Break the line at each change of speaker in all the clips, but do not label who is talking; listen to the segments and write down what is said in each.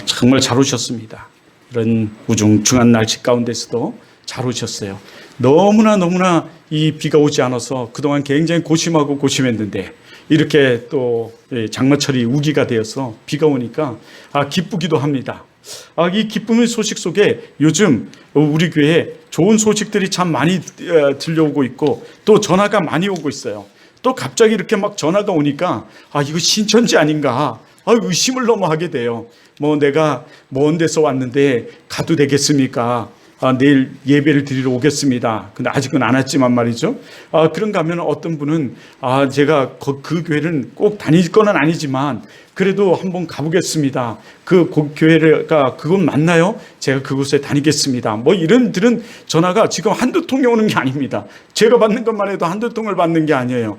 정말 잘 오셨습니다. 이런 우중충한 날씨 가운데서도 잘 오셨어요. 너무나 이 비가 오지 않아서 그동안 굉장히 고심했는데 이렇게 또 장마철이 우기가 되어서 비가 오니까 기쁘기도 합니다. 이 기쁨의 소식 속에 요즘 우리 교회에 좋은 소식들이 참 많이 들려오고 있고 또 전화가 많이 오고 있어요. 또 갑자기 이렇게 막 전화가 오니까 이거 신천지 아닌가 의심을 너무 하게 돼요. 내가 먼 데서 왔는데 가도 되겠습니까? 내일 예배를 드리러 오겠습니다. 근데 아직은 안 왔지만 말이죠. 그런가 하면 어떤 분은 제가 그 교회는 꼭 다닐 건 아니지만 그래도 한번 가보겠습니다. 그 교회가 그곳 맞나요? 제가 그곳에 다니겠습니다. 이런 전화가 지금 한두 통이 오는 게 아닙니다. 제가 받는 것만 해도 한두 통을 받는 게 아니에요.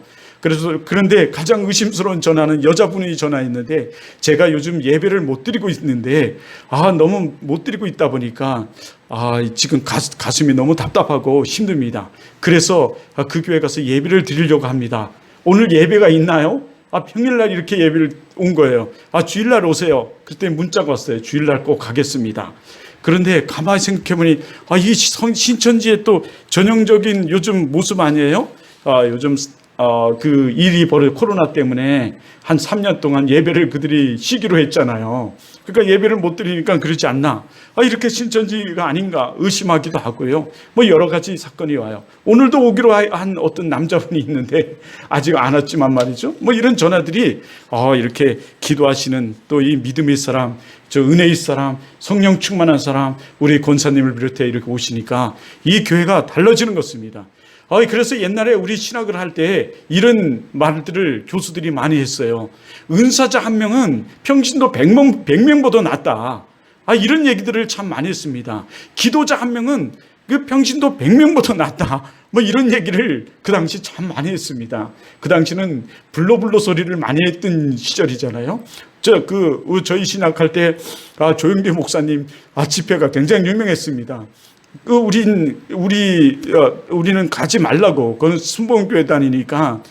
그런데 가장 의심스러운 전화는 여자분이 전화했는데 제가 요즘 예배를 못 드리고 있는데 너무 못 드리고 있다 보니까 지금 가슴이 너무 답답하고 힘듭니다. 그래서 그 교회 가서 예배를 드리려고 합니다. 오늘 예배가 있나요? 평일날 이렇게 예배를 온 거예요. 주일날 오세요. 그때 문자가 왔어요. 주일날 꼭 가겠습니다. 그런데 가만히 생각해보니 이 신천지의 또 전형적인 요즘 모습 아니에요? 요즘 그 일이 코로나 때문에 한 3년 동안 예배를 그들이 쉬기로 했잖아요. 그러니까 예배를 못 드리니까 그러지 않나. 이렇게 신천지가 아닌가 의심하기도 하고요. 여러 가지 사건이 와요. 오늘도 오기로 한 어떤 남자분이 있는데 아직 안 왔지만 말이죠. 이런 전화들이 이렇게 기도하시는 또 이 믿음의 사람, 저 은혜의 사람, 성령 충만한 사람, 우리 권사님을 비롯해 이렇게 오시니까 이 교회가 달라지는 것입니다. 그래서 옛날에 우리 신학을 할 때 이런 말들을 교수들이 많이 했어요. 은사자 한 명은 평신도 100명보다 낫다. 이런 얘기들을 참 많이 했습니다. 기도자 한 명은 그 평신도 100명보다 낫다. 이런 얘기를 그 당시 참 많이 했습니다. 그 당시는 불로불로 소리를 많이 했던 시절이잖아요. 저희 신학할 때 조영대 목사님 집회가 굉장히 유명했습니다. 우리는 가지 말라고. 그건 순복음교회 다니니까,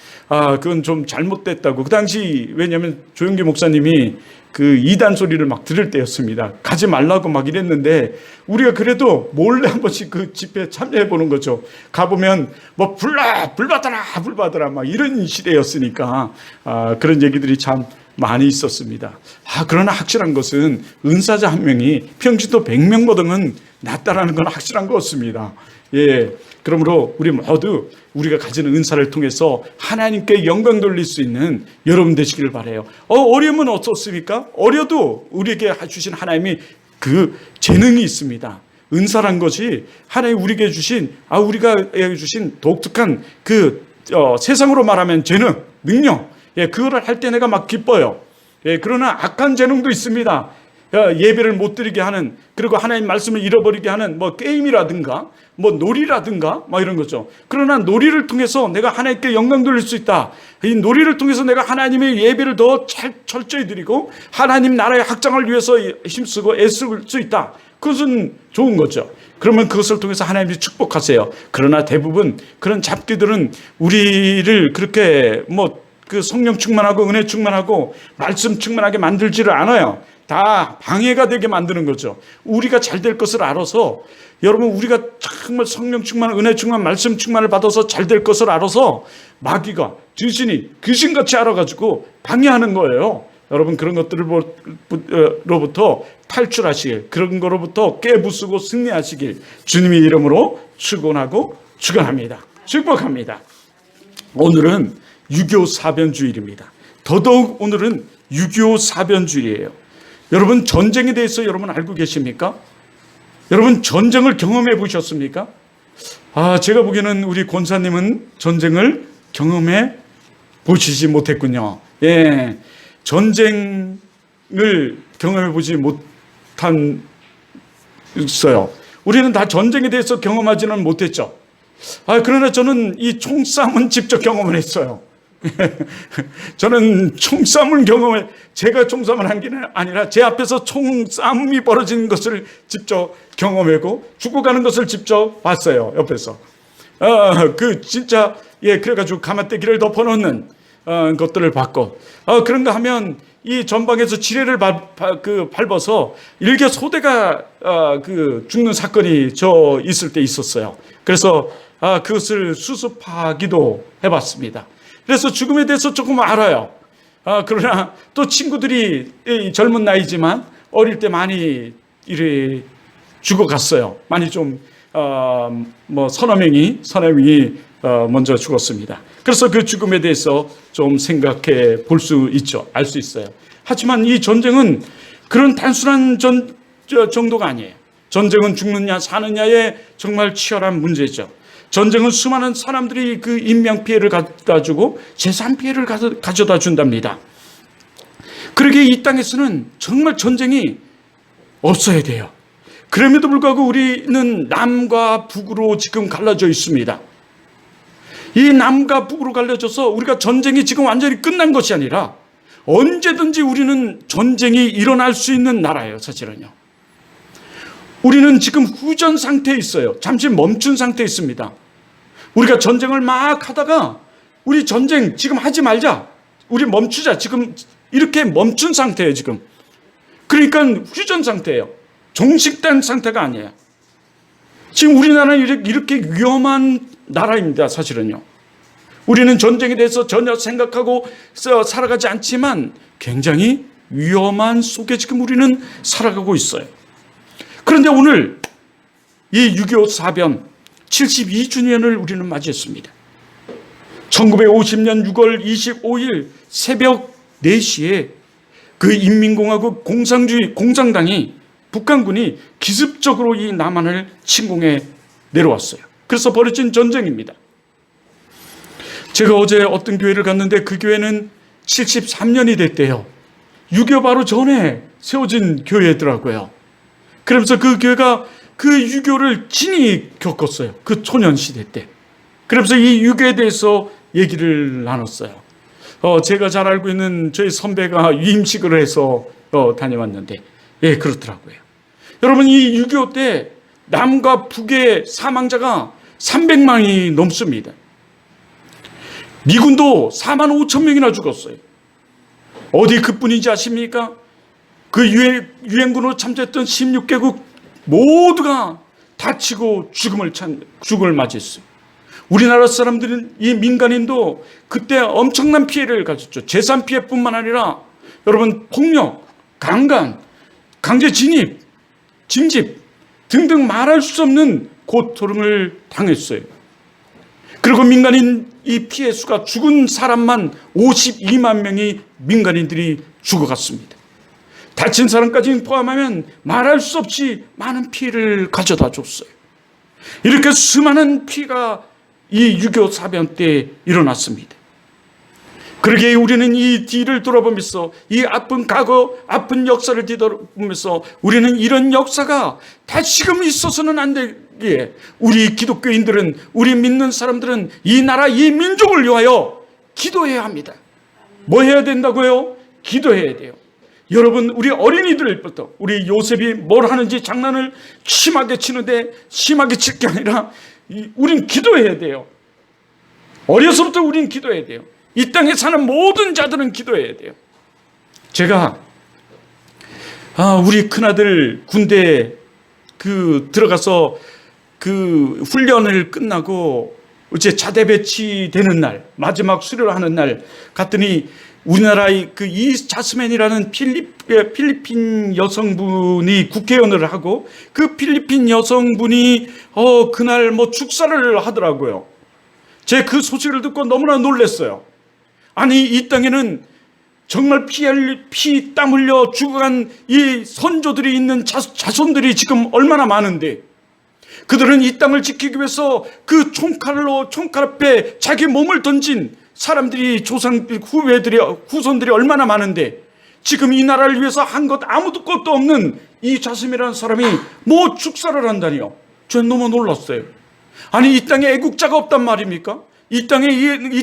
그건 좀 잘못됐다고. 그 당시, 왜냐면 조영기 목사님이 그 이단 소리를 막 들을 때였습니다. 가지 말라고 막 이랬는데, 우리가 그래도 몰래 한 번씩 그 집회에 참여해 보는 거죠. 가보면, 불 받아라, 막 이런 시대였으니까, 그런 얘기들이 참 많이 있었습니다. 그러나 확실한 것은 은사자 한 명이 평신도 100명보다는 낫다라는 건 확실한 것 같습니다. 그러므로 우리 모두 우리가 가지는 은사를 통해서 하나님께 영광 돌릴 수 있는 여러분 되시기를 바라요. 어려우면 어떻습니까? 어려도 우리에게 주신 하나님이 그 재능이 있습니다. 은사란 것이 하나님 우리에게 주신 독특한 세상으로 말하면 재능, 능력, 그거를 할 때 내가 막 기뻐요. 그러나 악한 재능도 있습니다. 예배를 못 드리게 하는, 그리고 하나님 말씀을 잃어버리게 하는 게임이라든가 놀이라든가 이런 거죠. 그러나 놀이를 통해서 내가 하나님께 영광 돌릴 수 있다. 이 놀이를 통해서 내가 하나님의 예배를 더 철저히 드리고 하나님 나라의 확장을 위해서 힘쓰고 애쓸 수 있다. 그것은 좋은 거죠. 그러면 그것을 통해서 하나님이 축복하세요. 그러나 대부분 그런 잡기들은 우리를 그렇게 그 성령 충만하고 은혜 충만하고 말씀 충만하게 만들지를 않아요. 다 방해가 되게 만드는 거죠. 우리가 잘 될 것을 알아서, 여러분 우리가 정말 성령 충만, 은혜 충만, 말씀 충만을 받아서 잘 될 것을 알아서 마귀가, 귀신같이 알아가지고 방해하는 거예요. 여러분 그런 것들로부터 탈출하시길, 그런 거로부터 깨부수고 승리하시길 주님의 이름으로 축원하고 축원합니다. 축복합니다. 오늘은 6.25 사변주일입니다. 더더욱 오늘은 6.25 사변주일이에요. 여러분 전쟁에 대해서 여러분 알고 계십니까? 여러분 전쟁을 경험해 보셨습니까? 제가 보기에는 우리 권사님은 전쟁을 경험해 보시지 못했군요. 전쟁을 경험해 보지 못했어요. 우리는 다 전쟁에 대해서 경험하지는 못했죠. 그러나 저는 이 총싸움은 직접 경험을 했어요. 저는 총싸움을 제가 총싸움을 한 게 아니라 제 앞에서 총싸움이 벌어지는 것을 직접 경험하고 죽어가는 것을 직접 봤어요. 옆에서. 그래가지고 가마떼기를 덮어놓는 것들을 봤고, 그런가 하면 이 전방에서 지뢰를 밟아서 일개 소대가 죽는 사건이 있을 때 있었어요. 그래서 그것을 수습하기도 해봤습니다. 그래서 죽음에 대해서 조금 알아요. 그러나 또 친구들이 젊은 나이지만 어릴 때 많이 이래 죽어갔어요. 많이 좀 서너 명이 먼저 죽었습니다. 그래서 그 죽음에 대해서 좀 생각해 볼 수 있죠. 알 수 있어요. 하지만 이 전쟁은 그런 단순한 정도가 아니에요. 전쟁은 죽느냐 사느냐의 정말 치열한 문제죠. 전쟁은 수많은 사람들이 그 인명 피해를 가져다 주고 재산 피해를 가져다 준답니다. 그러기에 이 땅에서는 정말 전쟁이 없어야 돼요. 그럼에도 불구하고 우리는 남과 북으로 지금 갈라져 있습니다. 이 남과 북으로 갈라져서 우리가 전쟁이 지금 완전히 끝난 것이 아니라 언제든지 우리는 전쟁이 일어날 수 있는 나라예요. 사실은요. 우리는 지금 후전 상태에 있어요. 잠시 멈춘 상태에 있습니다. 우리가 전쟁을 막 하다가 우리 전쟁 지금 하지 말자, 우리 멈추자, 지금 이렇게 멈춘 상태예요. 지금. 그러니까 휴전 상태예요. 종식된 상태가 아니에요. 지금 우리나라는 이렇게 위험한 나라입니다. 사실은요. 우리는 전쟁에 대해서 전혀 생각하고 살아가지 않지만 굉장히 위험한 속에 지금 우리는 살아가고 있어요. 그런데 오늘 이 6.25 사변 72주년을 우리는 맞이했습니다. 1950년 6월 25일 새벽 4시에 그 인민공화국 공산당이 북한군이 기습적으로 이 남한을 침공해 내려왔어요. 그래서 벌어진 전쟁입니다. 제가 어제 어떤 교회를 갔는데 그 교회는 73년이 됐대요. 6.25 바로 전에 세워진 교회더라고요. 그러면서 그 교회가 그 6.25를 친히 겪었어요. 그 초년시대 때. 그러면서 이 6.25에 대해서 얘기를 나눴어요. 제가 잘 알고 있는 저희 선배가 위임식을 해서 다녀왔는데, 예, 그렇더라고요. 여러분, 이 6.25 때 남과 북의 사망자가 300만이 넘습니다. 미군도 4만 5천 명이나 죽었어요. 어디 그뿐인지 아십니까? 그 유엔군으로 참전했던 16개국 모두가 다치고 죽음을 맞이했어요. 우리나라 사람들은, 이 민간인도 그때 엄청난 피해를 가졌죠. 재산 피해뿐만 아니라 여러분, 폭력, 강간, 강제 진입, 징집 등등 말할 수 없는 고통을 당했어요. 그리고 민간인 이 피해 수가, 죽은 사람만 52만 명이 민간인들이 죽어갔습니다. 다친 사람까지 포함하면 말할 수 없이 많은 피해를 가져다 줬어요. 이렇게 수많은 피해가 이 6.25 사변 때 일어났습니다. 그러기에 우리는 이 뒤를 돌아보면서, 이 아픈 과거, 아픈 역사를 뒤돌아보면서 우리는 이런 역사가 다시금 있어서는 안 되기에 우리 기독교인들은, 우리 믿는 사람들은 이 나라, 이 민족을 위하여 기도해야 합니다. 뭐 해야 된다고요? 기도해야 돼요. 여러분, 우리 어린이들부터, 우리 요셉이 뭘 하는지 장난을 심하게 치는데, 심하게 칠 게 아니라 우린 기도해야 돼요. 어려서부터 우린 기도해야 돼요. 이 땅에 사는 모든 자들은 기도해야 돼요. 제가 우리 큰아들 군대에 들어가서 그 훈련을 끝나고 이제 자대 배치되는 날, 마지막 수료를 하는 날 갔더니 우리나라의 그 이자스맨이라는 필리핀 여성분이 국회의원을 하고, 그 필리핀 여성분이 그날 축사를 하더라고요. 제 그 소식을 듣고 너무나 놀랐어요. 아니, 이 땅에는 정말 피 땀 흘려 죽어간 이 선조들이 있는 자손들이 지금 얼마나 많은데, 그들은 이 땅을 지키기 위해서 그 총칼 앞에 자기 몸을 던진 사람들이, 후손들이 얼마나 많은데, 지금 이 나라를 위해서 한 것 아무것도 없는 이 자스민이라는 사람이 뭐 축사를 한다니요. 저는 너무 놀랐어요. 아니, 이 땅에 애국자가 없단 말입니까? 이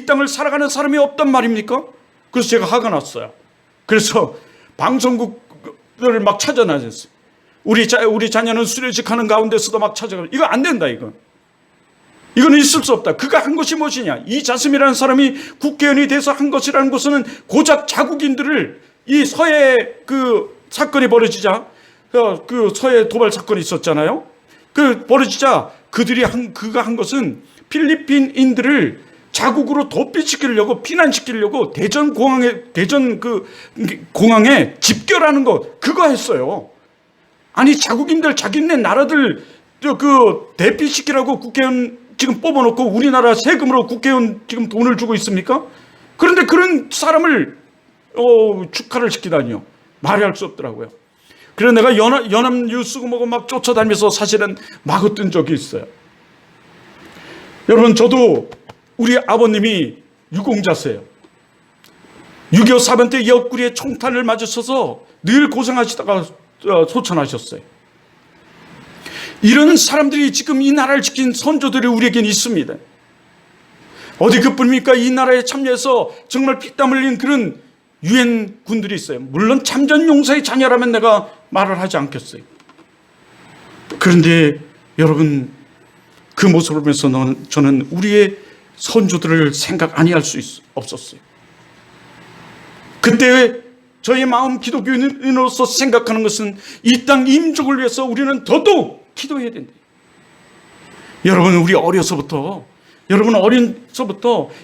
땅을 살아가는 사람이 없단 말입니까? 그래서 제가 화가 났어요. 그래서 방송국을 막 찾아다녔어요. 우리 자녀는 수료식 하는 가운데서도 막 찾아가고, 이거 안 된다, 이건 있을 수 없다. 그가 한 것이 무엇이냐? 이 자스민이라는 사람이 국회의원이 돼서 한 것이라는 것은 고작 자국인들을 이 서해 그 사건이 벌어지자, 그 서해 도발 사건이 있었잖아요. 그 벌어지자 그가 한 것은 필리핀인들을 자국으로 도피시키려고, 피난시키려고 대전 공항에 집결하는 거, 그거 했어요. 아니, 자국인들, 자기네 나라들 대피시키라고 국회의원 지금 뽑아놓고 우리나라 세금으로 국회의원 지금 돈을 주고 있습니까? 그런데 그런 사람을 축하를 시키다니요. 말이 할 수 없더라고요. 그래서 내가 연합뉴스 보고 막 쫓아다니면서 사실은 막았던 적이 있어요. 여러분, 저도 우리 아버님이 유공자세요. 6.25 사변 때 옆구리에 총탄을 맞으셔서 늘 고생하시다가 소천하셨어요. 이런 사람들이 지금 이 나라를 지킨 선조들이 우리에겐 있습니다. 어디 그뿐입니까? 이 나라에 참여해서 정말 피땀 흘린 그런 유엔 군들이 있어요. 물론 참전용사의 자녀라면 내가 말을 하지 않겠어요. 그런데 여러분, 그 모습을 보면서 저는 우리의 선조들을 생각 아니할 수 없었어요. 그때 저의 마음 기독교인으로서 생각하는 것은 이 땅 임족을 위해서 우리는 더더욱 기도해야 된다. 여러분, 우리 어려서부터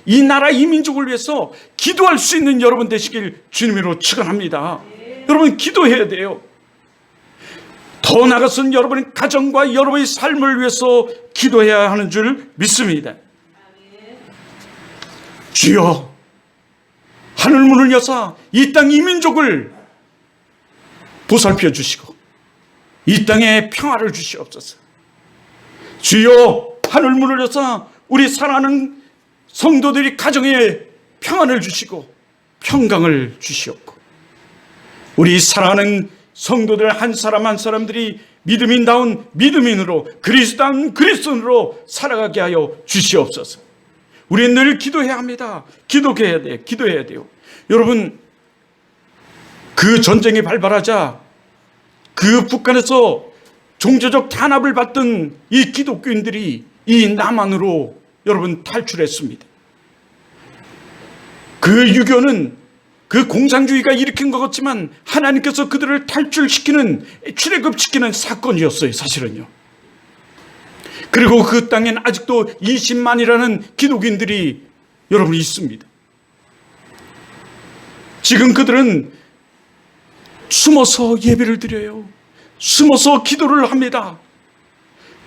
이 나라 이 민족을 위해서 기도할 수 있는 여러분 되시길 주님으로 축원합니다. 여러분, 기도해야 돼요. 더 나아가서는 여러분의 가정과 여러분의 삶을 위해서 기도해야 하는 줄 믿습니다. 주여, 하늘문을 여사 이 땅 이 민족을 보살펴 주시고 이 땅에 평화를 주시옵소서. 주여, 하늘문을 여사 우리 사랑하는 성도들이 가정에 평안을 주시고 평강을 주시옵고, 우리 사랑하는 성도들 한 사람 한 사람들이 믿음인다운 믿음인으로, 그리스도다운 그리스도인으로 살아가게 하여 주시옵소서. 우리는 늘 기도해야 합니다. 기도해야 돼요. 여러분, 그 전쟁이 발발하자 그 북한에서 종교적 탄압을 받던 이 기독교인들이 이 남한으로 여러분 탈출했습니다. 그 6.25는 그 공산주의가 일으킨 것 같지만 하나님께서 그들을 출애굽시키는 사건이었어요, 사실은요. 그리고 그 땅엔 아직도 20만이라는 기독인들이 여러분 있습니다. 지금 그들은 숨어서 예배를 드려요. 숨어서 기도를 합니다.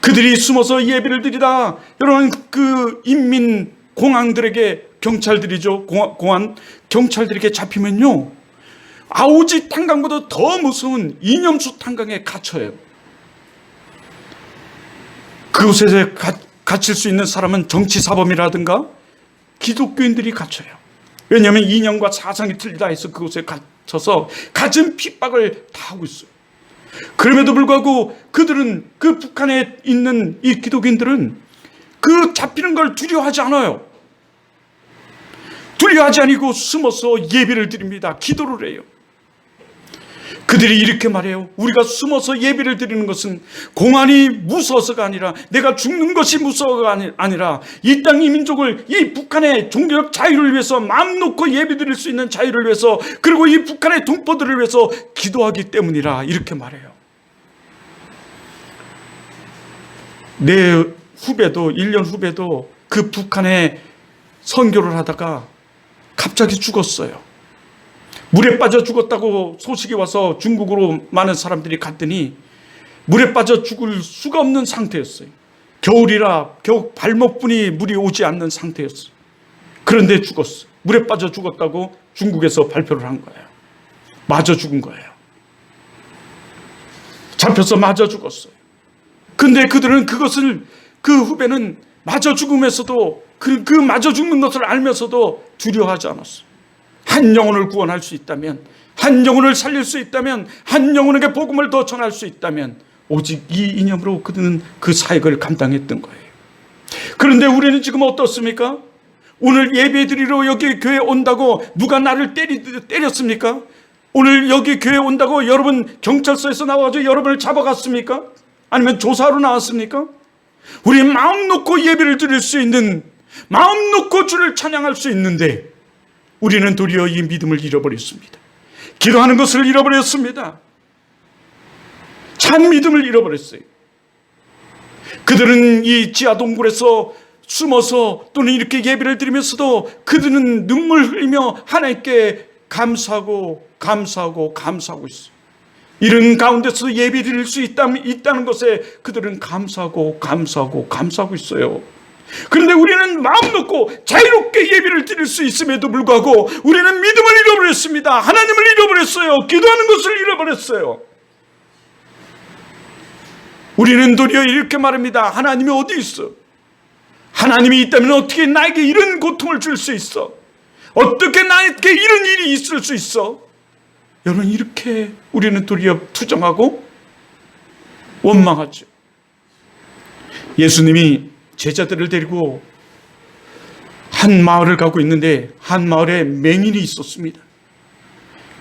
그들이 숨어서 예배를 드리다 여러분 그 인민 공항들에게 경찰들이죠. 공안 경찰들에게 잡히면요, 아오지 탄강보다 더 무서운 이념수 탄강에 갇혀요. 그곳에 갇힐 수 있는 사람은 정치사범이라든가 기독교인들이 갇혀요. 왜냐하면 이념과 사상이 틀리다 해서 그곳에 갇혀서 갖은 핍박을 다 하고 있어요. 그럼에도 불구하고 그들은, 그 북한에 있는 이 기독인들은 그 잡히는 걸 두려워하지 않아요. 두려워하지 않고 숨어서 예배를 드립니다. 기도를 해요. 그들이 이렇게 말해요. 우리가 숨어서 예배를 드리는 것은 공안이 무서워서가 아니라, 내가 죽는 것이 무서워가 아니라 이 땅 이 민족을, 이 북한의 종교적 자유를 위해서, 마음 놓고 예배 드릴 수 있는 자유를 위해서, 그리고 이 북한의 동포들을 위해서 기도하기 때문이라 이렇게 말해요. 내 후배도, 1년 후배도 그 북한에 선교를 하다가 갑자기 죽었어요. 물에 빠져 죽었다고 소식이 와서 중국으로 많은 사람들이 갔더니 물에 빠져 죽을 수가 없는 상태였어요. 겨울이라 겨우 발목분이 물이 오지 않는 상태였어요. 그런데 죽었어요. 물에 빠져 죽었다고 중국에서 발표를 한 거예요. 맞아 죽은 거예요. 잡혀서 맞아 죽었어요. 근데 그들은 그것을, 그 후배는 맞아 죽으면서도, 그 맞아 죽는 것을 알면서도 두려워하지 않았어요. 한 영혼을 구원할 수 있다면, 한 영혼을 살릴 수 있다면, 한 영혼에게 복음을 더 전할 수 있다면 오직 이 이념으로 그들은 그 사역을 감당했던 거예요. 그런데 우리는 지금 어떻습니까? 오늘 예배 드리러 여기 교회 온다고 누가 나를 때렸습니까? 오늘 여기 교회 온다고 여러분 경찰서에서 나와서 여러분을 잡아갔습니까? 아니면 조사하러 나왔습니까? 우리 마음 놓고 예배를 드릴 수 있는, 마음 놓고 주를 찬양할 수 있는데 우리는 도리어 이 믿음을 잃어버렸습니다. 기도하는 것을 잃어버렸습니다. 참 믿음을 잃어버렸어요. 그들은 이 지하 동굴에서 숨어서 또는 이렇게 예배를 드리면서도 그들은 눈물 흘리며 하나님께 감사하고 있어요. 이런 가운데서 예배 드릴 수 있다는 것에 그들은 감사하고 있어요. 그런데 우리는 마음 놓고 자유롭게 예배를 드릴 수 있음에도 불구하고 우리는 믿음을 잃어버렸습니다. 하나님을 잃어버렸어요. 기도하는 것을 잃어버렸어요. 우리는 도리어 이렇게 말합니다. 하나님이 어디 있어? 하나님이 있다면 어떻게 나에게 이런 고통을 줄 수 있어? 어떻게 나에게 이런 일이 있을 수 있어? 여러분, 이렇게 우리는 도리어 투정하고 원망하죠. 예수님이 제자들을 데리고 한 마을을 가고 있는데 한 마을에 맹인이 있었습니다.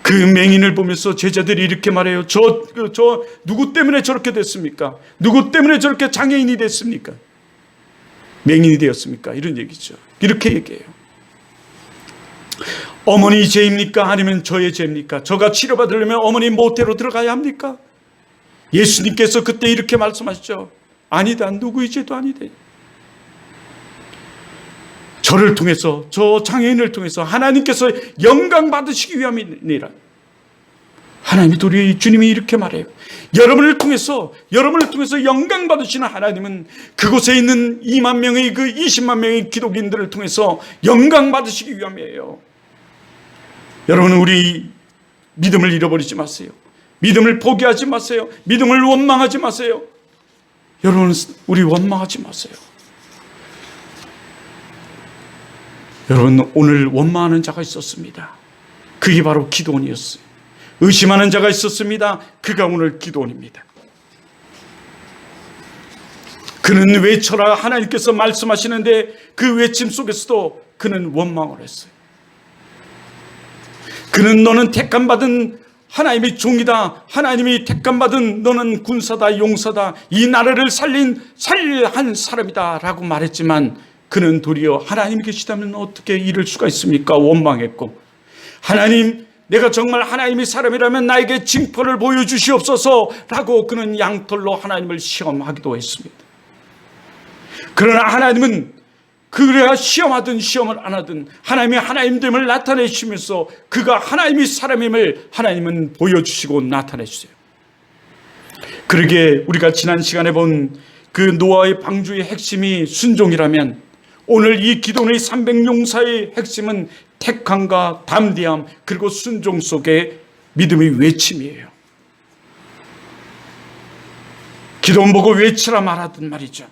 그 맹인을 보면서 제자들이 이렇게 말해요. 저 누구 때문에 저렇게 됐습니까? 누구 때문에 저렇게 장애인이 됐습니까? 맹인이 되었습니까? 이런 얘기죠. 이렇게 얘기해요. 어머니 죄입니까? 아니면 저의 죄입니까? 저가 치료받으려면 어머니 모태로 들어가야 합니까? 예수님께서 그때 이렇게 말씀하시죠. 아니다. 누구의 죄도 아니다. 저를 통해서, 저 장애인을 통해서 하나님께서 영광 받으시기 위함이니라. 하나님이 도리어 주님이 이렇게 말해요. 여러분을 통해서 영광 받으시는 하나님은 그곳에 있는 2만 명의 그 20만 명의 기독인들을 통해서 영광 받으시기 위함이에요. 여러분은 우리 믿음을 잃어버리지 마세요. 믿음을 포기하지 마세요. 믿음을 원망하지 마세요. 여러분, 우리 원망하지 마세요. 여러분, 오늘 원망하는 자가 있었습니다. 그게 바로 기드온이었어요. 의심하는 자가 있었습니다. 그가 오늘 기드온입니다. 그는 외쳐라 하나님께서 말씀하시는데 그 외침 속에서도 그는 원망을 했어요. 그는 너는 택함받은 하나님의 종이다. 하나님이 택함받은 너는 군사다, 용사다. 이 나라를 살릴한 사람이다 라고 말했지만 그는 도리어 하나님이 계시다면 어떻게 이럴 수가 있습니까? 원망했고, 하나님, 내가 정말 하나님의 사람이라면 나에게 징표를 보여주시옵소서 라고 그는 양털로 하나님을 시험하기도 했습니다. 그러나 하나님은 그래야 시험하든 시험을 안 하든 하나님의 하나님됨을 나타내시면서 그가 하나님의 사람임을 하나님은 보여주시고 나타내주세요. 그러게 우리가 지난 시간에 본 그 노아의 방주의 핵심이 순종이라면 오늘 이 기도의 300용사의 핵심은 택함과 담대함 그리고 순종 속에 믿음의 외침이에요. 기도는 보고 외치라 말하던 말이죠.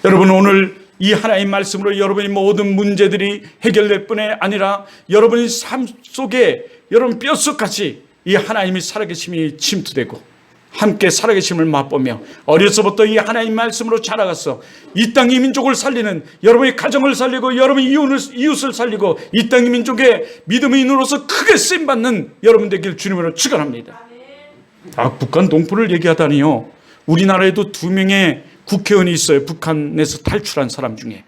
여러분, 오늘 이 하나님 말씀으로 여러분의 모든 문제들이 해결될 뿐에 아니라 여러분의 삶 속에 여러분 뼛속까지 이 하나님의 살아계심이 침투되고 함께 살아계심을 맛보며 어려서부터 이 하나님 말씀으로 자라가서 이 땅의 민족을 살리는, 여러분의 가정을 살리고 여러분의 이웃을 살리고 이 땅의 민족의 믿음의 인으로서 크게 쓰임받는 여러분 되길 주님으로 축원합니다. 북한 동포를 얘기하다니요. 우리나라에도 2명의 국회의원이 있어요. 북한에서 탈출한 사람 중에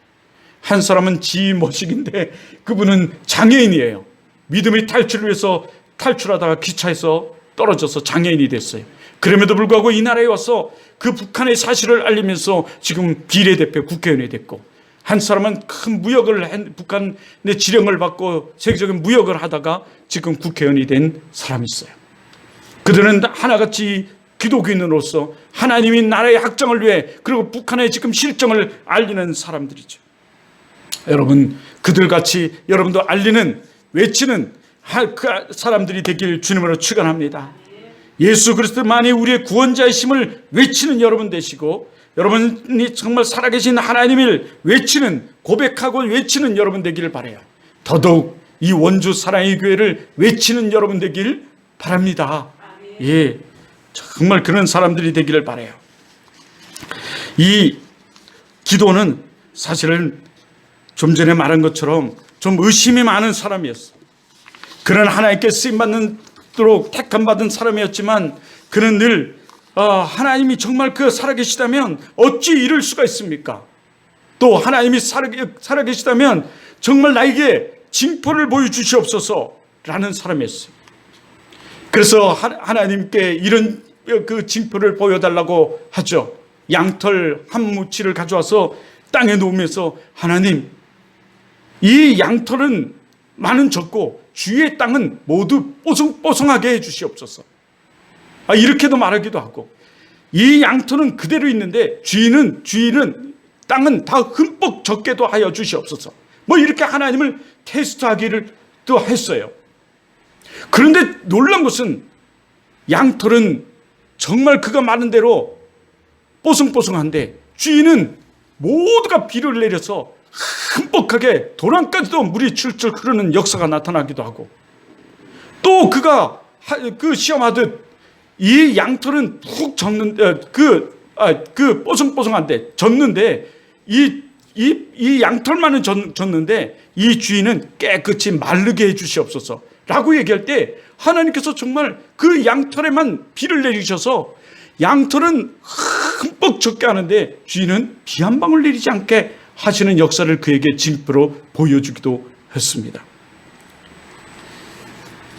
한 사람은 지머식인데 그분은 장애인이에요. 믿음의 탈출을 위해서 탈출하다가 기차에서 떨어져서 장애인이 됐어요. 그럼에도 불구하고 이 나라에 와서 그 북한의 사실을 알리면서 지금 비례대표 국회의원이 됐고, 한 사람은 큰 북한의 지령을 받고 세계적인 무역을 하다가 지금 국회의원이 된 사람이 있어요. 그들은 하나같이 기독인으로서 하나님이 나라의 확장을 위해 그리고 북한의 지금 실정을 알리는 사람들이죠. 여러분, 그들같이 여러분도 알리는, 외치는 그 사람들이 되길 주님으로 축원합니다. 예수 그리스도만이 우리의 구원자이심을 외치는 여러분 되시고, 여러분이 정말 살아계신 하나님을 외치는, 고백하고 외치는 여러분 되기를 바라요. 더더욱 이 원주 사랑의 교회를 외치는 여러분 되길 바랍니다. 예, 정말 그런 사람들이 되기를 바라요. 이 기도는 사실은 좀 전에 말한 것처럼 좀 의심이 많은 사람이었어요. 그는 하나님께 쓰임받도록 택함받은 사람이었지만 그는 늘 하나님이 정말 그 살아계시다면 어찌 이럴 수가 있습니까? 또 하나님이 살아계시다면 정말 나에게 징표를 보여주시옵소서 라는 사람이었어요. 그래서 하나님께 이런 그 징표를 보여달라고 하죠. 양털 한 뭉치를 가져와서 땅에 놓으면서 하나님, 이 양털은 많은 적고 주위의 땅은 모두 뽀송뽀송하게 해주시옵소서. 이렇게도 말하기도 하고, 이 양털은 그대로 있는데 주인은 땅은 다 흠뻑 적게도 하여 주시옵소서. 이렇게 하나님을 테스트하기를 또 했어요. 그런데 놀란 것은 양털은 정말 그가 말한 대로 뽀송뽀송한데 주인은 모두가 비를 내려서 흠뻑하게 도랑까지도 물이 출출 흐르는 역사가 나타나기도 하고, 또 그가 그 시험하듯 이 양털은 푹 젖는 그 뽀송뽀송한데 젖는데 이 양털만은 젖는데 이 주인은 깨끗이 마르게 해주시옵소서 라고 얘기할 때 하나님께서 정말 그 양털에만 비를 내리셔서 양털은 흠뻑 젖게 하는데 주인은 비 한 방울 내리지 않게 하시는 역사를 그에게 징표로 보여주기도 했습니다.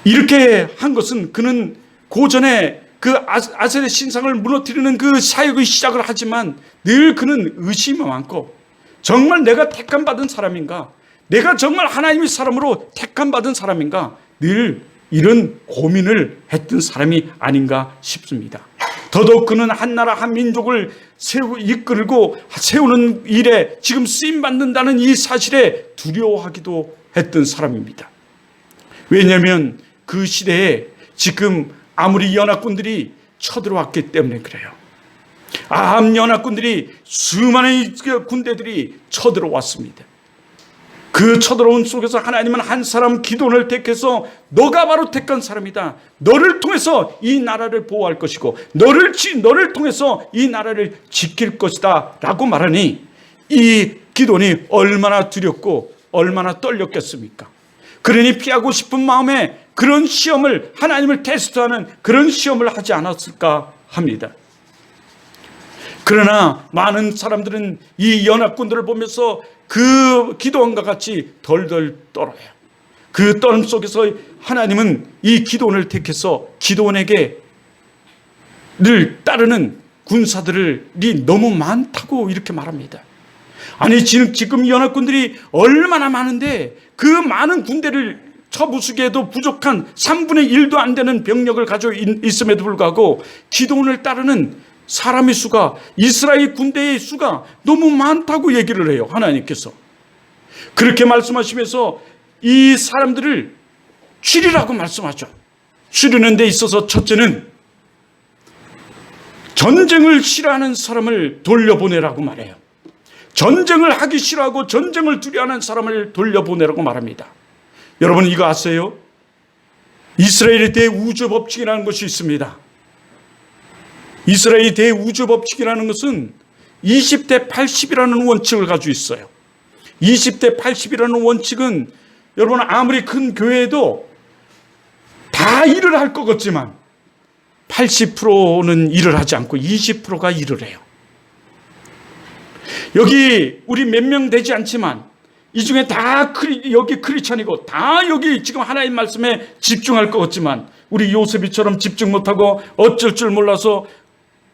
이렇게 한 것은 그는 고전에 그 아세르 신상을 무너뜨리는 그 사역의 시작을 하지만 늘 그는 의심이 많고, 정말 내가 택함 받은 사람인가, 내가 정말 하나님의 사람으로 택함 받은 사람인가, 늘 이런 고민을 했던 사람이 아닌가 싶습니다. 더더욱 그는 한 나라 한 민족을 이끌고 세우는 일에 지금 쓰임받는다는 이 사실에 두려워하기도 했던 사람입니다. 왜냐하면 그 시대에 지금 아무리 연합군들이 쳐들어왔기 때문에 그래요. 아합 연합군들이 수많은 군대들이 쳐들어왔습니다. 그 쳐들어온 속에서 하나님은 한 사람 기도를 택해서 너가 바로 택한 사람이다. 너를 통해서 이 나라를 보호할 것이고 너를 통해서 이 나라를 지킬 것이다 라고 말하니 이 기도니 얼마나 두렵고 얼마나 떨렸겠습니까? 그러니 피하고 싶은 마음에 그런 시험을, 하나님을 테스트하는 그런 시험을 하지 않았을까 합니다. 그러나 많은 사람들은 이 연합군들을 보면서 그 기도원과 같이 덜덜 떨어요. 그 떨음 속에서 하나님은 이 기도원을 택해서 기도원에게 늘 따르는 군사들이 너무 많다고 이렇게 말합니다. 아니 지금 연합군들이 얼마나 많은데 그 많은 군대를 쳐부수기에도 부족한 3분의 1도 안 되는 병력을 가지고 있음에도 불구하고 기도원을 따르는 사람의 수가, 이스라엘 군대의 수가 너무 많다고 얘기를 해요. 하나님께서 그렇게 말씀하시면서 이 사람들을 줄이라고 말씀하죠. 줄이는 데 있어서 첫째는 전쟁을 싫어하는 사람을 돌려보내라고 말해요. 전쟁을 하기 싫어하고 전쟁을 두려워하는 사람을 돌려보내라고 말합니다. 여러분 이거 아세요? 이스라엘의 대우주법칙이라는 것이 있습니다. 이스라엘의 대우주법칙이라는 것은 20대 80이라는 원칙을 가지고 있어요. 20대 80이라는 원칙은 여러분 아무리 큰 교회에도 다 일을 할 것 같지만 80%는 일을 하지 않고 20%가 일을 해요. 여기 우리 몇 명 되지 않지만 이 중에 다 여기 크리스찬이고 다 여기 지금 하나님 말씀에 집중할 것 같지만 우리 요셉이처럼 집중 못하고 어쩔 줄 몰라서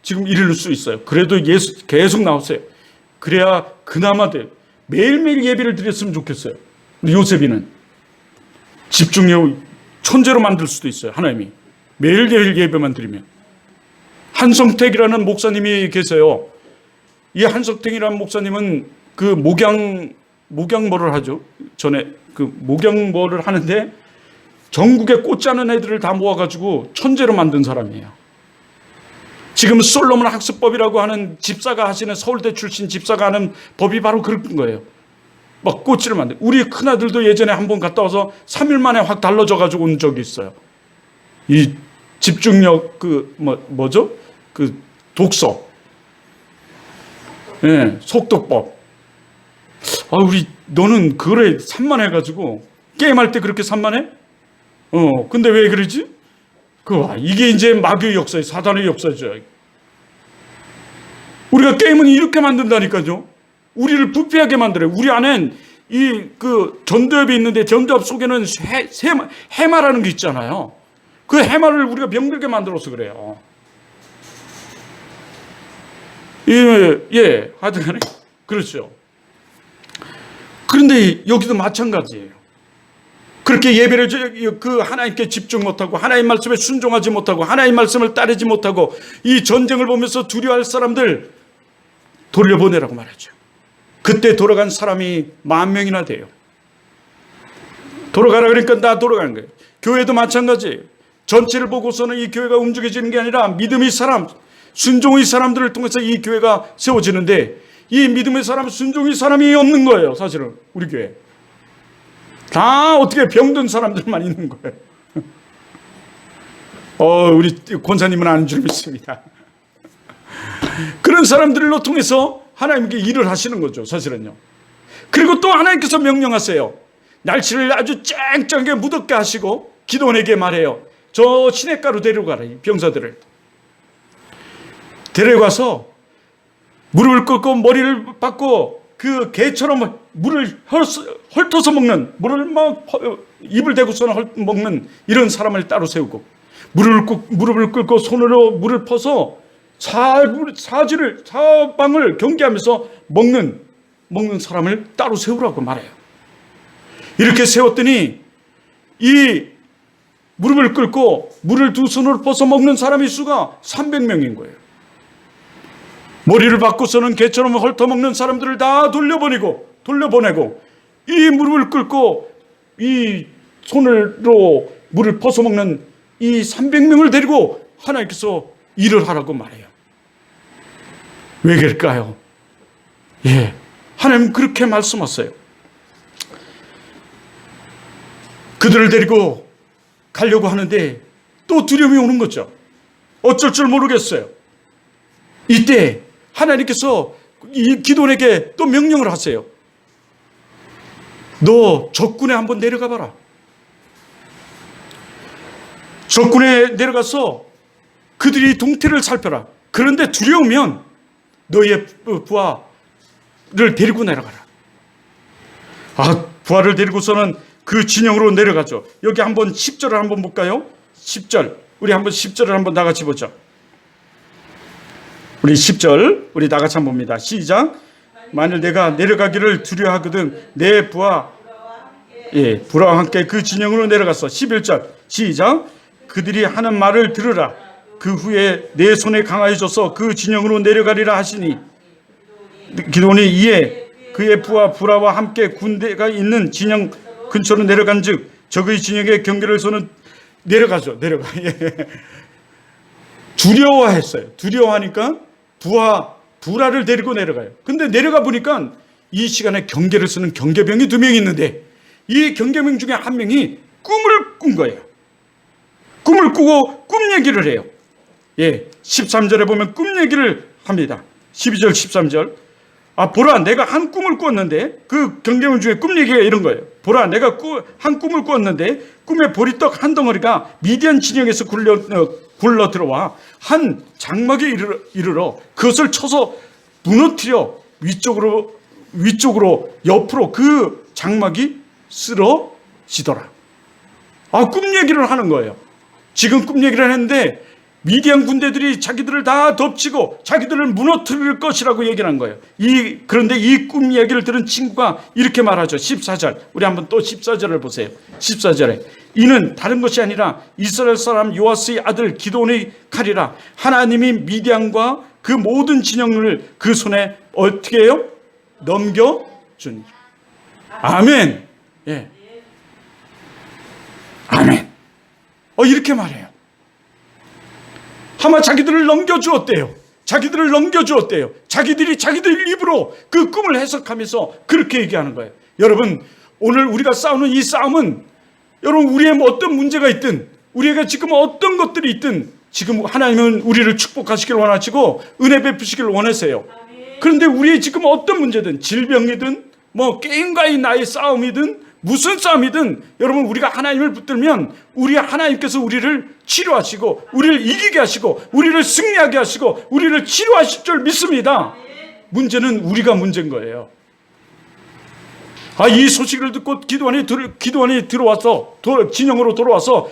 지금 이럴 수 있어요. 그래도 예수 계속 나오세요. 그래야 그나마 매일매일 예배를 드렸으면 좋겠어요. 근데 요셉이는 집중력 천재로 만들 수도 있어요. 하나님이 매일매일 예배만 드리면. 한성택이라는 목사님이 계세요. 이 한성택이라는 목사님은 그 목양모를 하죠. 전에 그 목양모를 하는데 전국에 꽂지 않은 애들을 다 모아가지고 천재로 만든 사람이에요. 지금 솔로몬 학습법이라고 하는 집사가 하시는, 서울대 출신 집사가 하는 법이 바로 그런 거예요. 막 꼬치를 만들. 우리 큰아들도 예전에 한번 갔다 와서 3일 만에 확 달라져가지고 온 적이 있어요. 이 집중력 뭐죠? 그 독서, 예, 속독법. 우리 너는 그거에 산만해가지고 게임할 때 그렇게 산만해? 근데 왜 그러지? 이게 이제 마귀의 역사예요. 사단의 역사죠. 우리가 게임은 이렇게 만든다니까요. 우리를 부패하게 만들어요. 우리 안엔 전두엽이 있는데 전두엽 속에는 해마라는 게 있잖아요. 그 해마를 우리가 병들게 만들어서 그래요. 하여튼 간에 그렇죠. 그런데 여기도 마찬가지예요. 그렇게 예배를 하나님께 집중 못하고 하나님 말씀에 순종하지 못하고 하나님 말씀을 따르지 못하고 이 전쟁을 보면서 두려워할 사람들 돌려보내라고 말하죠. 그때 돌아간 사람이 10,000명이나 돼요. 돌아가라 그러니까 다 돌아가는 거예요. 교회도 마찬가지예요. 전체를 보고서는 이 교회가 움직여지는 게 아니라 믿음의 사람, 순종의 사람들을 통해서 이 교회가 세워지는데 이 믿음의 사람, 순종의 사람이 없는 거예요. 사실은 우리 교회 다 어떻게 병든 사람들만 있는 거예요. 우리 권사님은 아는 줄 믿습니다. 그런 사람들로 통해서 하나님께 일을 하시는 거죠. 사실은요. 그리고 또 하나님께서 명령하세요. 날씨를 아주 쨍쨍하게 무덥게 하시고 기도원에게 말해요. 저 시냇가로 데려가라. 이 병사들을 데려가서 무릎을 꿇고 머리를 박고 그 개처럼 물을 헐터서 먹는, 물을 막 입을 대고서는 먹는 이런 사람을 따로 세우고 무릎을 꿇고 손으로 물을 퍼서 사방을 경계하면서 먹는 사람을 따로 세우라고 말해요. 이렇게 세웠더니 이 무릎을 꿇고 물을 2손으로 퍼서 먹는 사람의 수가 300명인 거예요. 머리를 박고서는 개처럼 헐터먹는 사람들을 다 돌려보내고 이 무릎을 꿇고 이 손으로 물을 퍼서 먹는 이 300명을 데리고 하나님께서 일을 하라고 말해요. 왜 그럴까요? 하나님 그렇게 말씀하세요. 그들을 데리고 가려고 하는데 또 두려움이 오는 거죠. 어쩔 줄 모르겠어요. 이때 하나님께서 이 기도원에게 또 명령을 하세요. 너 적군에 한번 내려가 봐라. 적군에 내려가서 그들이 동태를 살펴라. 그런데 두려우면 너의 부하를 데리고 내려가라. 부하를 데리고서는 그 진영으로 내려가죠. 여기 한번 10절을 한번 볼까요? 10절. 우리 한번 10절을 한번 다 같이 보죠. 우리 10절 우리 다 같이 한번 봅니다. 시작. 만일 내가 내려가기를 두려워하거든 내 부하와 함께 그 진영으로 내려갔어. 11절 시작. 그들이 하는 말을 들으라. 그 후에 내 손에 강하여져서 그 진영으로 내려가리라 하시니 기도원이 이에 그의 부하 부라와 함께 군대가 있는 진영 근처로 내려간 즉 적의 진영의 경계를서는 내려가죠. 두려워했어요. 두려워하니까 부하를 데리고 내려가요. 근데 내려가 보니까 이 시간에 경계를 쓰는 경계병이 2명이 있는데 이 경계병 중에 한 명이 꿈을 꾼 거예요. 꿈을 꾸고 꿈 얘기를 해요. 13절에 보면 꿈 얘기를 합니다. 12절 13절 보라 내가 한 꿈을 꿨는데 그 경계병 중에 꿈 얘기가 이런 거예요. 보라 내가 한 꿈을 꿨는데 꿈에 보리떡 한 덩어리가 미디안 진영에서 굴러 들어와 한 장막에 이르러 그것을 쳐서 무너뜨려 위쪽으로 옆으로 그 장막이 쓰러지더라. 꿈 얘기를 하는 거예요. 지금 꿈 얘기를 했는데 미디안 군대들이 자기들을 다 덮치고 자기들을 무너뜨릴 것이라고 얘기를 한 거예요. 그런데 이 꿈 얘기를 들은 친구가 이렇게 말하죠. 14절 우리 한번 또 14절을 보세요. 14절에 이는 다른 것이 아니라 이스라엘 사람 요아스의 아들 기드온의 칼이라. 하나님이 미디안과 그 모든 진영을 그 손에 어떻게 해요? 넘겨주니. 아멘. 아멘. 이렇게 말해요. 아마 자기들을 넘겨주었대요. 자기들이 자기들 입으로 그 꿈을 해석하면서 그렇게 얘기하는 거예요. 여러분 오늘 우리가 싸우는 이 싸움은 여러분 우리의 어떤 문제가 있든 우리가 지금 어떤 것들이 있든 지금 하나님은 우리를 축복하시길 원하시고 은혜 베푸시길 원하세요. 그런데 우리의 지금 어떤 문제든 질병이든 게임과의 나의 싸움이든 무슨 싸움이든 여러분 우리가 하나님을 붙들면 우리 하나님께서 우리를 치료하시고 우리를 이기게 하시고 우리를 승리하게 하시고 우리를 치료하실 줄 믿습니다. 문제는 우리가 문제인 거예요. 이 소식을 듣고 기도원이 들어와서 진영으로 돌아와서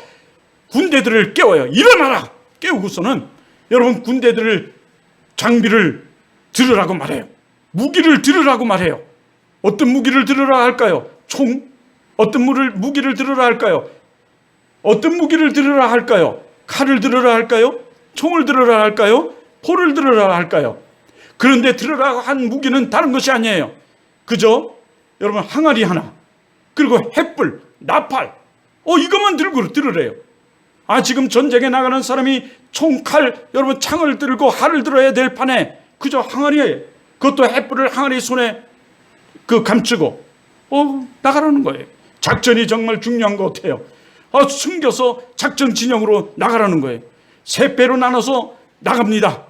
군대들을 깨워요. 일어나라! 깨우고서는 여러분 군대들을 장비를 들으라고 말해요. 무기를 들으라고 말해요. 어떤 무기를 들으라 할까요? 총? 어떤 무기를 들으라 할까요? 어떤 무기를 들으라 할까요? 칼을 들으라 할까요? 총을 들으라 할까요? 포를 들으라 할까요? 그런데 들으라 한 무기는 다른 것이 아니에요. 그저 여러분 항아리 하나, 그리고 횃불, 나팔, 이것만 들고 들으래요. 지금 전쟁에 나가는 사람이 총, 칼, 여러분 창을 들고 활을 들어야 될 판에 그저 항아리에, 그것도 횃불을 항아리 손에 감추고 나가라는 거예요. 작전이 정말 중요한 것 같아요. 숨겨서 작전 진영으로 나가라는 거예요. 세 배로 나눠서 나갑니다.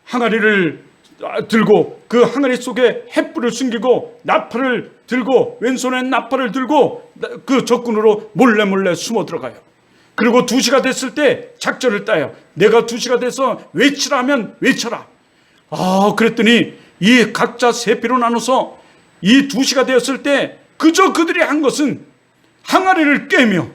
항아리를 들고 그 항아리 속에 횃불을 숨기고 나팔을 들고 왼손에 나팔을 들고 그 적군으로 몰래 숨어 들어가요. 그리고 2시가 됐을 때 작전을 따요. 내가 2시가 돼서 외치라 하면 외쳐라. 그랬더니 이 각자 세 배로 나눠서 이 2시가 되었을 때 그저 그들이 한 것은 항아리를 깨며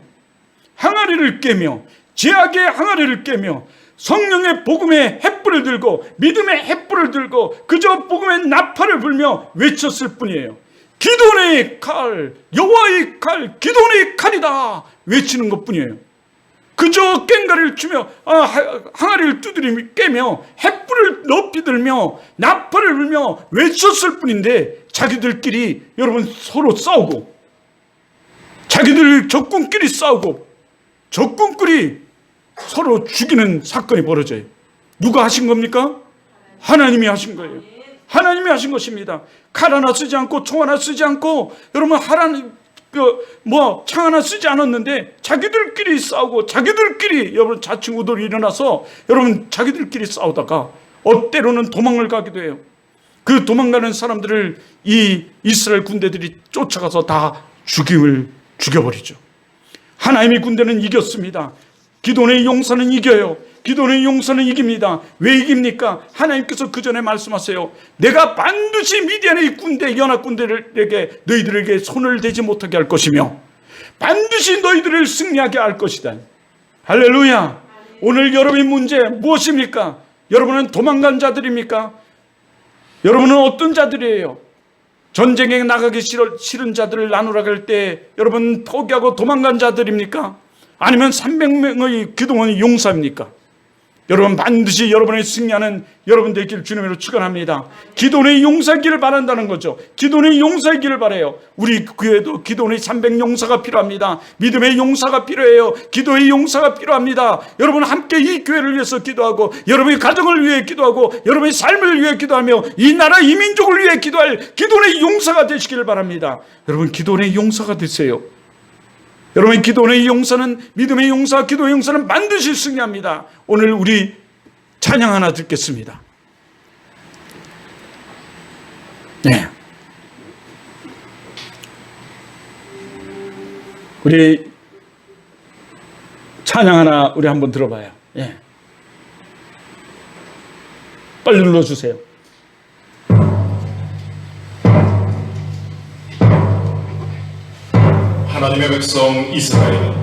제약의 항아리를 깨며 성령의 복음의 횃불을 들고 믿음의 횃불을 들고 그저 복음의 나팔을 불며 외쳤을 뿐이에요. 기도원의 칼, 여호와의 칼, 기도원의 칼이다 외치는 것뿐이에요. 그저 꽹과리를 치며 항아리를 두드리며 깨며 횃불을 높이 들며 나팔을 불며 외쳤을 뿐인데 자기들끼리 여러분 서로 싸우고 자기들 적군끼리 싸우고 적군끼리 서로 죽이는 사건이 벌어져요. 누가 하신 겁니까? 하나님이 하신 거예요. 하나님이 하신 것입니다. 칼 하나 쓰지 않고 총 하나 쓰지 않고 여러분 창 하나 쓰지 않았는데 자기들끼리 싸우고 자기들끼리 여러분 자친구들이 일어나서 여러분 자기들끼리 싸우다가 때로는 도망을 가기도 해요. 그 도망가는 사람들을 이 이스라엘 군대들이 쫓아가서 다 죽여버리죠. 하나님의 군대는 이겼습니다. 기도원의 용사는 이겨요. 기도원의 용사는 이깁니다. 왜 이깁니까? 하나님께서 그 전에 말씀하세요. 내가 반드시 미디안의 군대, 연합군대에게 너희들에게 손을 대지 못하게 할 것이며 반드시 너희들을 승리하게 할 것이다. 할렐루야. 오늘 여러분의 문제 무엇입니까? 여러분은 도망간 자들입니까? 여러분은 어떤 자들이에요? 전쟁에 나가기 싫은 자들을 나누라 할 때 여러분 포기하고 도망간 자들입니까? 아니면 300명의 기도원의 용사입니까? 여러분 반드시 여러분의 승리하는 여러분 되길 주님으로 축원합니다. 기도원의 용사이기를 바란다는 거죠. 기도원의 용사이기를 바라요. 우리 교회도 기도원의 300용사가 필요합니다. 믿음의 용사가 필요해요. 기도의 용사가 필요합니다. 여러분 함께 이 교회를 위해서 기도하고 여러분의 가정을 위해 기도하고 여러분의 삶을 위해 기도하며 이 나라 이 민족을 위해 기도할 기도원의 용사가 되시기를 바랍니다. 여러분 기도원의 용사가 되세요. 여러분 기도원의 용사는 믿음의 용사, 기도의 용사는 반드시 승리합니다. 오늘 우리 찬양 하나 듣겠습니다. 네, 우리 찬양 하나 우리 한번 들어봐요. 예, 빨리 눌러주세요.
하나님의 백성 이스라엘은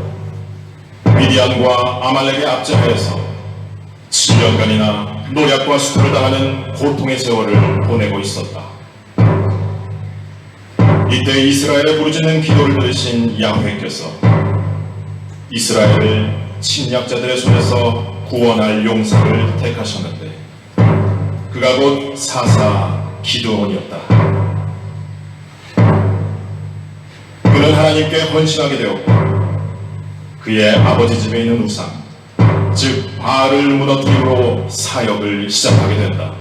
미디안과 아말렉의 압제하에서 7년간이나 노략과 수탈을 당하는 고통의 세월을 보내고 있었다. 이때 이스라엘의 부르짖는 기도를 들으신 야훼께서 이스라엘을 침략자들의 손에서 구원할 용사를 택하셨는데 그가 곧 사사 기드온이었다. 그는 하나님께 헌신하게 되었고 그의 아버지 집에 있는 우상 즉 바알을 무너뜨림으로 사역을 시작하게 된다.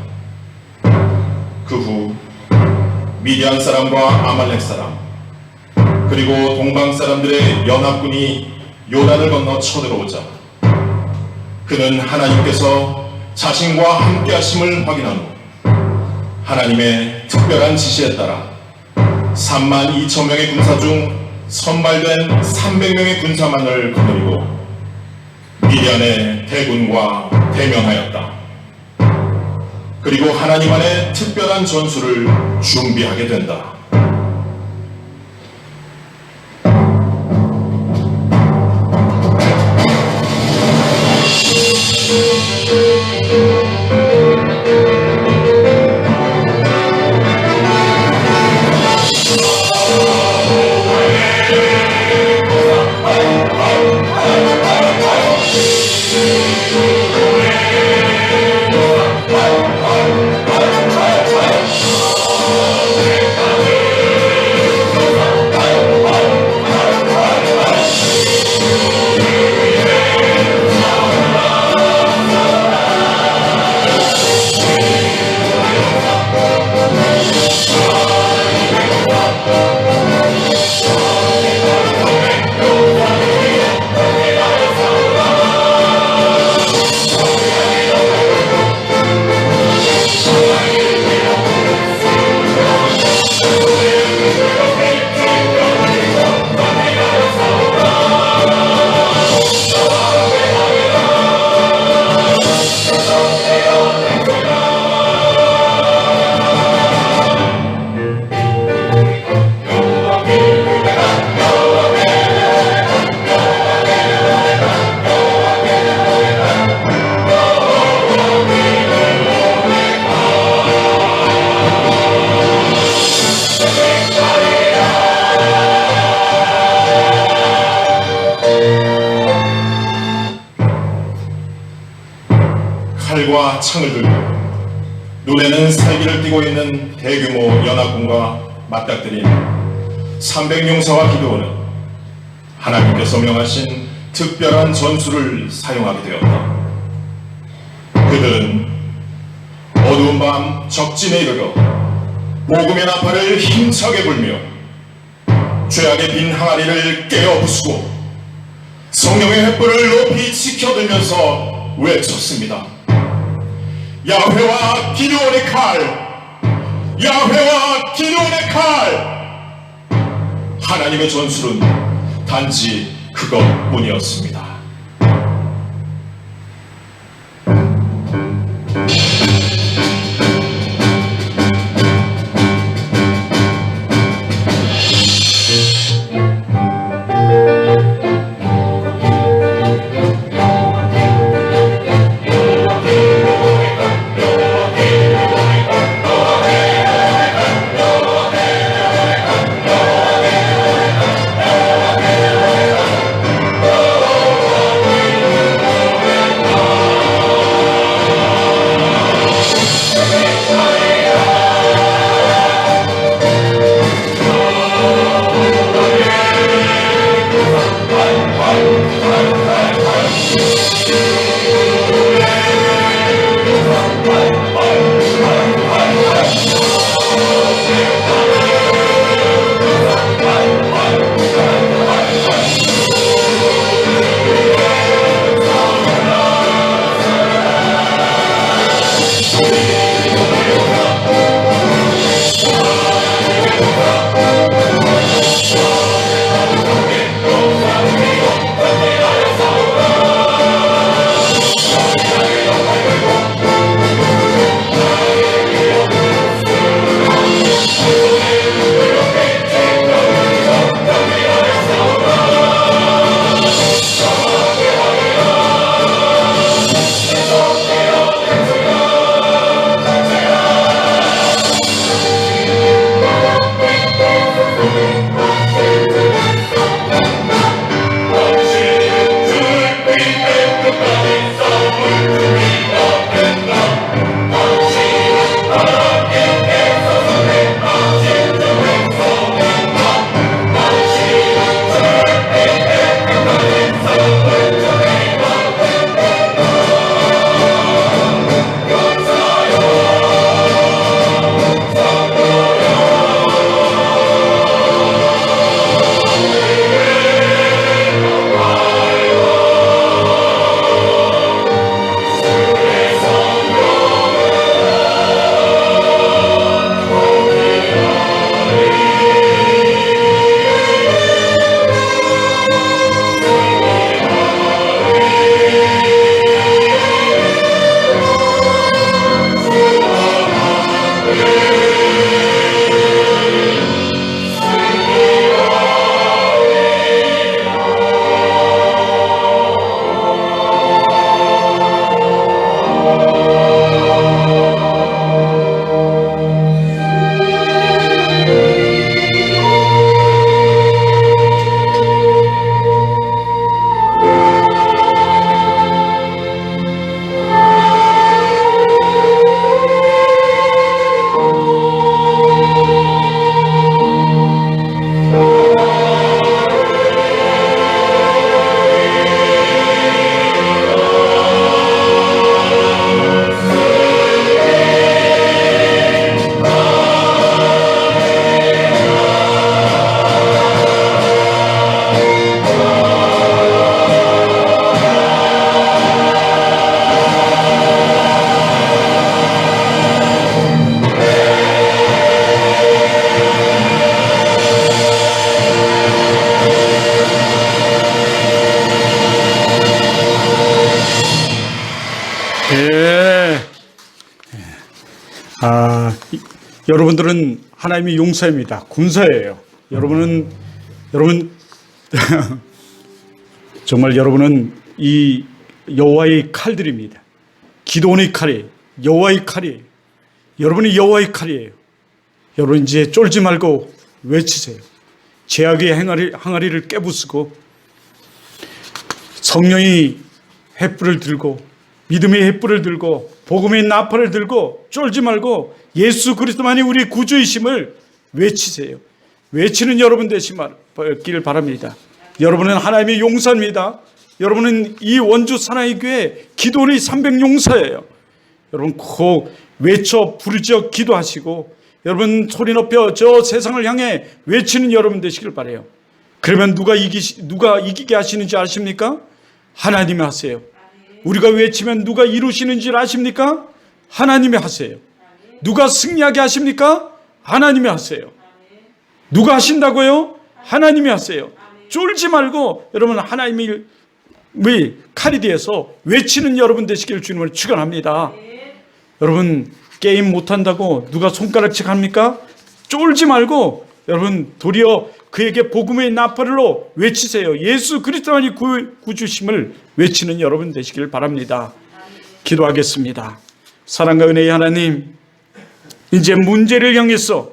그 후 미디안 사람과 아말렉 사람 그리고 동방 사람들의 연합군이 요단을 건너 쳐들어오자 그는 하나님께서 자신과 함께 하심을 확인한 후 하나님의 특별한 지시에 따라 32,000명의 군사 중 선발된 300명의 군사만을 거느리고 미디안의 대군과 대면하였다. 그리고 하나님 안에 특별한 전술을 준비하게 된다. 칼과 창을 들고 눈에는 살기를 띠고 있는 대규모 연합군과 맞닥뜨린 300용사와 기드온은 하나님께서 명하신 특별한 전술을 사용하게 되었다. 그들은 어두운 밤 적진에 이르러 복음의 나팔을 힘차게 불며 죄악의 빈 항아리를 깨어 부수고 성령의 횃불을 높이 지켜들면서 외쳤습니다. 야훼와 기드온의 칼! 야훼와 기드온의 칼! 하나님의 전술은 단지 그것뿐이었습니다.
여러분들은 하나님의 용사입니다. 군사예요. 여러분 정말 여러분은 이 여호와의 칼들입니다. 기도원의 칼이에요. 여호와의 칼이에요. 여러분이 여호와의 칼이에요. 여러분 이제 쫄지 말고 외치세요. 죄악의 항아리를 깨부수고 성령이 횃불을 들고 믿음의 횃불을 들고 복음의 나팔을 들고 쫄지 말고 예수 그리스도만이 우리 구주이심을 외치세요. 외치는 여러분 되시기를 바랍니다. 여러분은 하나님의 용사입니다. 여러분은 이 원주 사나이 교회 기도의 300용사예요. 여러분 꼭 외쳐 부르짖어 기도하시고 여러분 소리 높여 저 세상을 향해 외치는 여러분 되시길 바라요. 그러면 누가 이기게 하시는지 아십니까? 하나님이 하세요. 우리가 외치면 누가 이루시는지 아십니까? 하나님이 하세요. 누가 승리하게 하십니까? 하나님이 하세요. 누가 하신다고요? 하나님이 하세요. 쫄지 말고 여러분 하나님의 칼이 되어서 외치는 여러분 되시길 주님을 축원합니다. 여러분 게임 못한다고 누가 손가락질 합니까? 쫄지 말고 여러분 도리어 그에게 복음의 나팔로 외치세요. 예수 그리스도만이 구주심을 외치는 여러분 되시길 바랍니다. 기도하겠습니다. 사랑과 은혜의 하나님, 이제 문제를 향해서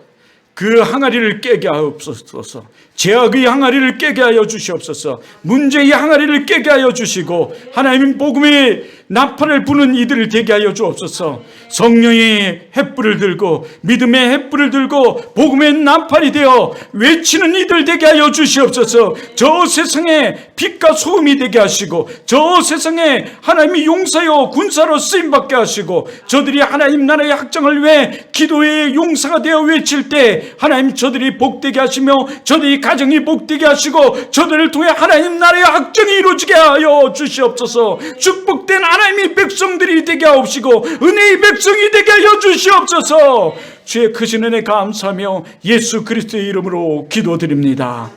그 항아리를 깨게 하옵소서. 죄악의 항아리를 깨게 하여 주시옵소서. 문제의 항아리를 깨게 하여 주시고 하나님 복음의 나팔을 부는 이들을 되게 하여 주옵소서. 성령의 횃불을 들고 믿음의 횃불을 들고 복음의 나팔이 되어 외치는 이들 되게 하여 주시옵소서. 저 세상에 빛과 소금이 되게 하시고 저 세상에 하나님이 용사요 군사로 쓰임받게 하시고 저들이 하나님 나라의 확장을 위해 기도의 용사가 되어 외칠 때 하나님 저들이 복되게 하시며 저들이 가정이 복되게 하시고 저들을 통해 하나님 나라의 확정이 이루어지게 하여 주시옵소서. 축복된 하나님의 백성들이 되게 하옵시고 은혜의 백성이 되게 하여 주시옵소서. 주의 크신 은혜 감사하며 예수 그리스도의 이름으로 기도드립니다.